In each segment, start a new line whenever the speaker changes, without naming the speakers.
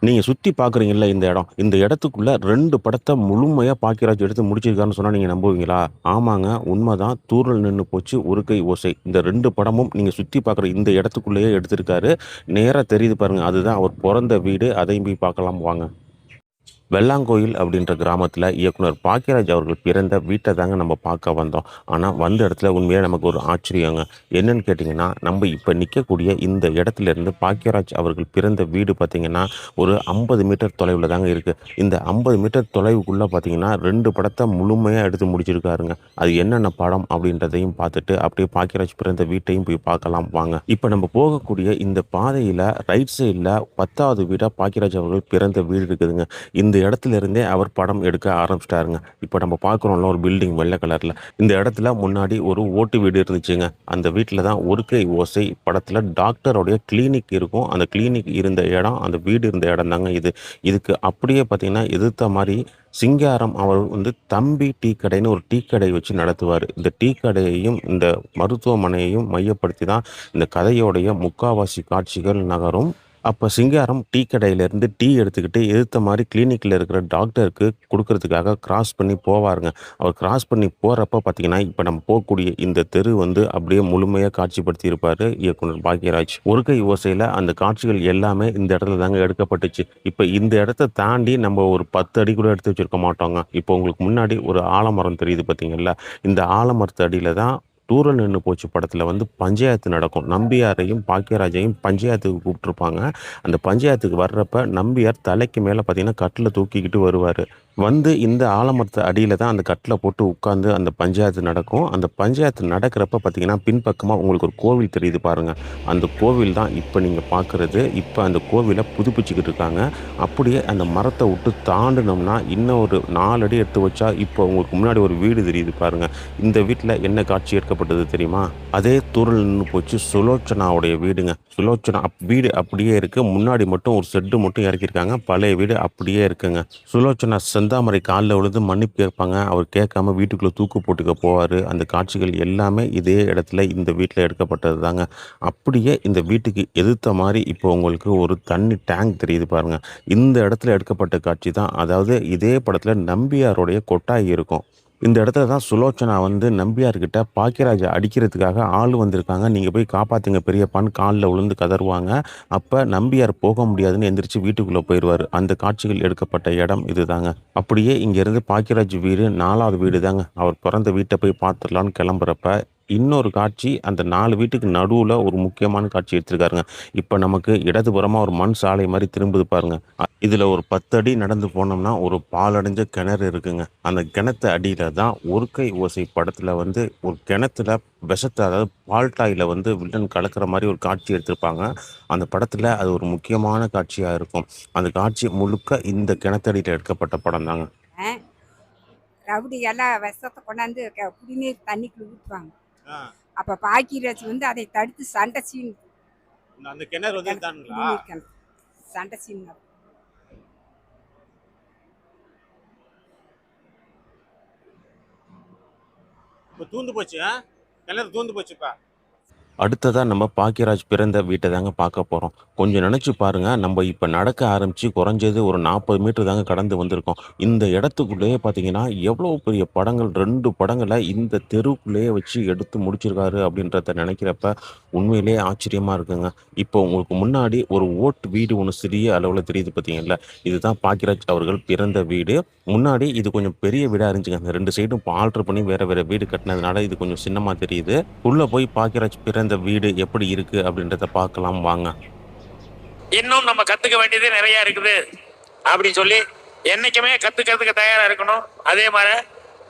நீங்க சுத்தி பார்க்குறீங்கல்ல இந்த இடம். இந்த இடத்துக்குள்ள 2 படத்த முழுமையா பாக்கியராஜ் எடுத்து முடிச்சிருக்காருன்னு சொன்னா நீங்க நம்புவீங்களா? ஆமாங்க, உண்மதான். தூறல் நின்னு போச்சு, ஒரு கை ஓசை. இந்த 2 படமும் நீங்க சுத்தி பார்க்குற இந்த இடத்துக்குள்ளேயே எடுத்திருக்காரு. நேரா தெரியுது பாருங்க. அதுதான் அவர் பொறந்த வீடு. அதையும் போய் பார்க்கலாம் வாங்க. வெள்ளாங்கோயில் அப்படின்ற கிராமத்தில் இயக்குனர் பாக்கியராஜ் அவர்கள் பிறந்த வீட்டை தாங்க நம்ம பார்க்க வந்தோம். ஆனால் வந்த இடத்துல உண்மையாக நமக்கு ஒரு ஆச்சரியங்க. என்னன்னு கேட்டிங்கன்னா, நம்ம இப்போ நிற்கக்கூடிய இந்த இடத்துல இருந்து பாக்கியராஜ் அவர்கள் பிறந்த வீடு பார்த்திங்கன்னா ஒரு 50 மீட்டர் தொலைவில் தாங்க இருக்குது. இந்த 50 மீட்டர் தொலைவுக்குள்ளே பார்த்திங்கன்னா 2 படத்தை முழுமையாக எடுத்து முடிச்சிருக்காருங்க. அது என்னென்ன படம் அப்படின்றதையும் பார்த்துட்டு அப்படியே பாக்கியராஜ் பிறந்த வீட்டையும் போய் பார்க்கலாம் வாங்க. இப்போ நம்ம போகக்கூடிய இந்த பாதையில் ரைட் சைடில் 10வது வீடாக பாக்கியராஜ் அவர்கள் பிறந்த வீடு இருக்குதுங்க. இந்த இடத்துல இருந்தே அவர் படம் எடுக்க ஆரம்பிச்சிட்டாருங்க. இப்போ நம்ம பார்க்குறோம்ல ஒரு பில்டிங் வெள்ளை கலரில். இந்த இடத்துல முன்னாடி ஒரு ஓட்டு வீடு இருந்துச்சுங்க. அந்த வீட்டில் தான் ஒரு கை ஓசை படத்தில் டாக்டருடைய கிளினிக் இருக்கும். அந்த கிளினிக் இருந்த இடம், அந்த வீடு இருந்த இடம் தாங்க இது. இதுக்கு அப்படியே பார்த்தீங்கன்னா எதிர்த்த மாதிரி சிங்காரம் அவர் வந்து தம்பி டீ கடைன்னு ஒரு டீ கடை வச்சு நடத்துவார். இந்த டீ கடையையும் இந்த மருத்துவமனையையும் மையப்படுத்தி தான் இந்த கதையோடைய முக்காவாசி காட்சிகள் நகரும். அப்போ சிங்காரம் டீ கடையிலேருந்து டீ எடுத்துக்கிட்டு எதிர்த்த மாதிரி கிளினிக்கில் இருக்கிற டாக்டருக்கு கொடுக்கறதுக்காக கிராஸ் பண்ணி போவாருங்க. அவர் கிராஸ் பண்ணி போகிறப்ப பார்த்தீங்கன்னா இப்போ நம்ம போகக்கூடிய இந்த தெரு வந்து அப்படியே முழுமையாக காட்சிப்படுத்தி இருப்பார் இயக்குனர் பாக்யராஜ். ஒரு கை ஓசையில் அந்த காட்சிகள் எல்லாமே இந்த இடத்துல தாங்க எடுக்கப்பட்டுச்சு. இப்போ இந்த இடத்த தாண்டி நம்ம ஒரு 10 அடி கூட எடுத்து வச்சிருக்க மாட்டோங்க. இப்போ உங்களுக்கு முன்னாடி ஒரு ஆலமரம் தெரியுது பார்த்தீங்களா? இந்த ஆலமரத்து அடியில் தான் தூரல் நின்னு போச்சு படத்துல வந்து பஞ்சாயத்து நடக்கும். நம்பியாரையும் பாக்கியராஜையும் பஞ்சாயத்துக்கு கூப்பிட்டுருப்பாங்க. அந்த பஞ்சாயத்துக்கு வர்றப்ப நம்பியார் தலைக்கு மேல பார்த்தீங்கன்னா கட்டில தூக்கிக்கிட்டு வருவாரு. வந்து இந்த ஆலமரத்து அடியில தான் அந்த கட்டில போட்டு உட்காந்து அந்த பஞ்சாயத்து நடக்கும். அந்த பஞ்சாயத்து நடக்கிறப்ப பார்த்தீங்கன்னா பின்பக்கமா உங்களுக்கு ஒரு கோவில் தெரியுது பாருங்க. அந்த கோவில் தான் இப்ப நீங்க பார்க்குறது. இப்ப அந்த கோவில புதுப்பிச்சுக்கிட்டு இருக்காங்க. அப்படியே அந்த மரத்த விட்டு தாண்டுனோம்னா இன்னும் ஒரு 4 அடி எடுத்து வச்சா இப்போ உங்களுக்கு முன்னாடி ஒரு வீடு தெரியுது பாருங்க. இந்த வீட்டில் என்ன காட்சி எடுக்கப்பட்டது தெரியுமா? அதே தூரல் நின்று போச்சு சுலோச்சனாவுடைய வீடுங்க. சுலோச்சனா வீடு அப்படியே இருக்கு. முன்னாடி மட்டும் ஒரு ஷெட்டு மட்டும் இறக்கியிருக்காங்க. பழைய வீடு அப்படியே இருக்குங்க. சுலோச்சனா செந்தாமரை காலில் விழுந்து மன்னிப்பு கேட்பாங்க. அவர் கேட்காம வீட்டுக்குள்ள தூக்கு போட்டுக்க போவார். அந்த காட்சிகள் எல்லாமே இதே இடத்துல இந்த வீட்டில் எடுக்கப்பட்டது தாங்க. அப்படியே இந்த வீட்டுக்கு எதிர்த்த மாதிரி இப்போ உங்களுக்கு ஒரு தண்ணி டேங்க் தெரியுது பாருங்க. இந்த இடத்துல எடுக்கப்பட்ட காட்சி தான். அதாவது இதே படத்தில் நம்பியாருடைய கொட்டாய் இருக்கும். இந்த இடத்துல தான் சுலோச்சனா வந்து நம்பியார்கிட்ட பாக்கியராஜை அடிக்கிறதுக்காக ஆள் வந்திருக்காங்க, நீங்கள் போய் காப்பாற்றுங்க பெரியப்பான்னு காலில் விழுந்து கதறுவாங்க. அப்போ நம்பியார் போக முடியாதுன்னு எந்திரிச்சு வீட்டுக்குள்ளே போயிடுவார். அந்த காட்சிகள் எடுக்கப்பட்ட இடம் இது தாங்க. அப்படியே இங்கேருந்து பாக்கியராஜ் வீடு 4வது வீடு தாங்க. அவர் பிறந்த வீட்டை போய் பார்த்துடலான்னு கிளம்புறப்ப இன்னொரு காட்சி அந்த 4 வீட்டுக்கு நடுவில் ஒரு முக்கியமான காட்சி எடுத்திருக்காருங்க. இப்போ நமக்கு இடதுபுறமாக ஒரு மண் சாலை மாதிரி திரும்புது பாருங்க. இதில் ஒரு 10 அடி நடந்து போனோம்னா ஒரு பாலடைஞ்ச கிணறு இருக்குங்க. அந்த கிணத்து அடியில் தான் ஒரு கை ஓசை படத்தில் வந்து ஒரு கிணத்துல விஷத்தை, அதாவது பால்டாயில் வந்து வில்லன் கலக்கிற மாதிரி ஒரு காட்சி எடுத்திருப்பாங்க. அந்த படத்தில் அது ஒரு முக்கியமான காட்சியாக இருக்கும். அந்த காட்சி முழுக்க இந்த கிணத்தடியில் எடுக்கப்பட்ட படம் தாங்க.
ரவுடி எல்லாம் விஷத்தை கொண்டாந்து குடிநீர் தண்ணிக்குள்ள ஊற்றுவாங்க.
ஆ.
அப்போ பாக்கியராஜ் வந்து அதை தடுத்து சண்டை சீன்
அந்த கிணறு வந்து இதானுங்களா?
குடிநீர் கிணறு சண்டை சீன்
இப்போ தூந்து போச்சு. கிணறு தூந்து போச்சுப்பா.
அடுத்ததாக நம்ம பாக்கியராஜ் பிறந்த வீட்டை தாங்க பார்க்க போகிறோம். கொஞ்சம் நினச்சி பாருங்கள், நம்ம இப்போ நடக்க ஆரம்பித்து குறைஞ்சது ஒரு 40 மீட்டர் தாங்க கடந்து வந்திருக்கோம். இந்த இடத்துக்குள்ளேயே பார்த்தீங்கன்னா எவ்வளோ பெரிய படங்கள், 2 படங்களை இந்த தெருவுக்குள்ளேயே வச்சு எடுத்து முடிச்சிருக்காரு அப்படின்றத நினைக்கிறப்ப உண்மையிலேயே ஆச்சரியமாக இருக்குங்க. இப்போ உங்களுக்கு முன்னாடி ஒரு ஓட்டு வீடு ஒன்று சிறிய அளவில் தெரியுது பார்த்தீங்கல்ல, இதுதான் பாக்கியராஜ் அவர்கள் பிறந்த வீடு. முன்னாடி இது கொஞ்சம் பெரிய வீடாக இருந்துச்சுங்க. அந்த 2 சைடும் ஆல்ட்ரு பண்ணி வேற வேற வீடு கட்டினதுனால இது கொஞ்சம் சின்னமாக தெரியுது. உள்ளே போய் பாக்கியராஜ் பிறந்த வீடு எப்படி இருக்கு அப்படின்றத பார்க்கலாம் வாங்க.
இன்னும் நம்ம கத்துக்க வேண்டியது நிறைய இருக்குது அப்படின்னு சொல்லி என்னைக்குமே கத்துக்கிறதுக்கு தயாரா இருக்கணும். அதே மாதிரி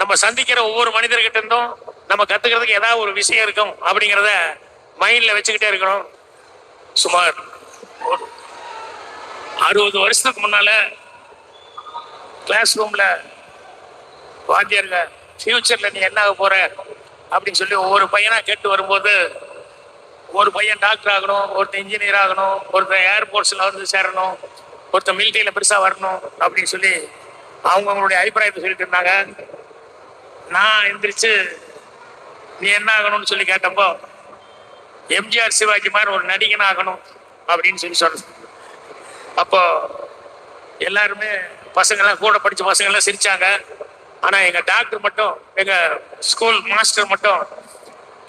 நம்ம சந்திக்கிற ஒவ்வொரு மனிதர்கிட்ட இருந்தும் நம்ம கத்துக்கிறதுக்கு ஏதாவது ஒரு விஷயம் இருக்கும் அப்படிங்கிறத மைண்ட்ல வச்சுக்கிட்டே இருக்கணும். சுமார் 60 வருஷத்துக்கு முன்னால கிளாஸ் ரூம்ல வாத்தியார்ல ஃபியூச்சர்ல நீ என்ன ஆக போற அப்படின்னு சொல்லி ஒவ்வொரு பையனா கேட்டு வரும்போது, ஒரு பையன் டாக்டர் ஆகணும், ஒருத்தர் இன்ஜினியர் ஆகணும், ஒருத்தர் ஏர்போர்ட்ஸில் வந்து சேரணும், ஒருத்தர் மிலிட்ரியில் பெருசாக வரணும் அப்படின்னு சொல்லி அவங்களுடைய அபிப்பிராயத்தை சொல்லிட்டு இருந்தாங்க. நான் எந்திரிச்சு நீ என்ன ஆகணும்னு சொல்லி கேட்டப்போ, எம்ஜிஆர் சிவாஜி மாதிரி ஒரு நடிகன் ஆகணும் அப்படின்னு சொல்லி சொன்னேன். அப்போ எல்லாருமே பசங்கெல்லாம் கூட படிச்ச பசங்கெல்லாம் சிரிச்சாங்க. ஆனா எங்க டாக்டர் மட்டும், எங்க ஸ்கூல் மாஸ்டர் மட்டும்,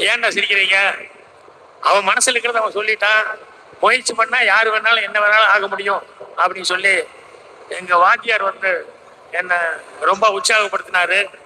ஏன்டா சிரிக்கிறீங்க, அவன் மனசுல இருக்கிறத அவன் சொல்லிட்டான், முயற்சி பண்ணா யாரு வேணாலும் என்ன வேணாலும் ஆக முடியும் அப்படின்னு சொல்லி எங்க வாத்தியார் வந்து என்ன ரொம்ப உற்சாகப்படுத்தினாரு.